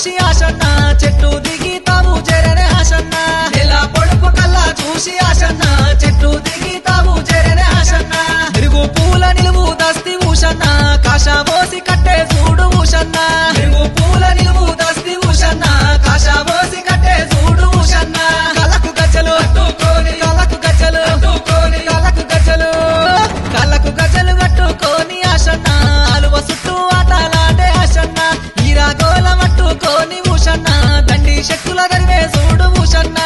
చూసి ఆశన్న చెట్టు దిగి తావు చేరనే ఆశన్న నెల పొడుపు కల్లా చూసి ఆశన్న చెట్టు దిగి తావు చేరనే ఆశన్న మెరుగు పూల నిలువు దస్తి ఊషన్న కాషా పోసి కట్టే చూడు ఊషన్న మెరుగు పూల నిలువు దస్తి ఊషన్న కాషా పోసి కట్టే చూడు ఊషన్న కళ్ళకు గజ్జలు కట్టుకొని కళ్ళకు గజ్జలు కట్టుకొని కళ్ళకు గజ్జలు కళ్ళకు గజ్జలు కట్టుకొని ఆశన్న అలువ చుట్టూ ఆటలాడే ఆశన్న ఈరాగోల మట్టుకొని ఊషన్న దండి శక్తుల దరివే చూడు ఊషన్న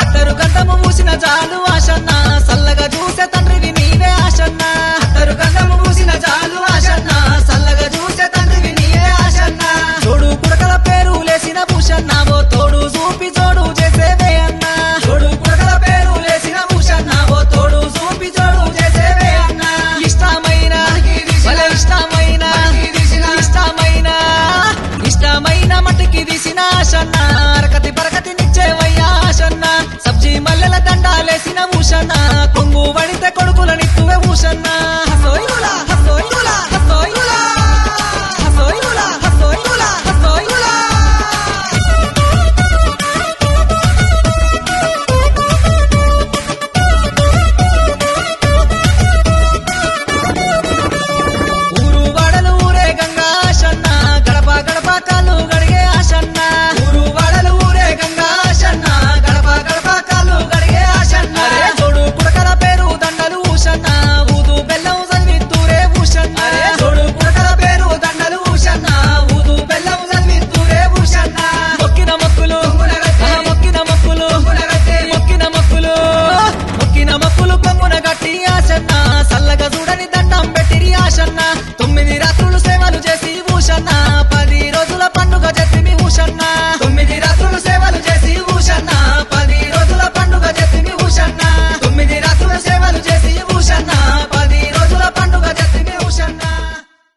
అత్తరు గంధము మూసిన చాలు ఆశన్న సల్లగా చూసే తండ్రివి నీవే ఆశన్న అత్తరు గంధము మూసిన చాలు ఆశన్న సల్లగా చూసే తండ్రివి నీవే ఆశన్న తోడు పుడకల పేరు లేసిన భూషన్న ఓ తోడు చూపి జోడు చేసేవే అన్న తోడు పుడకల పేరు లేసిన భూషన్న ఓ తోడు చూపి జోడు చేసేవే అన్న ఇష్టమైన భలే ఇష్టమైన ఇష్టమైన మట్టికి తీసిన ఆశన్న అరకతి బరకతి నిచ్చేవయ్యా ఆశన్న సబ్జీ మల్లెల దండాలేసిన భూషణ కొంగు వడితే కొడు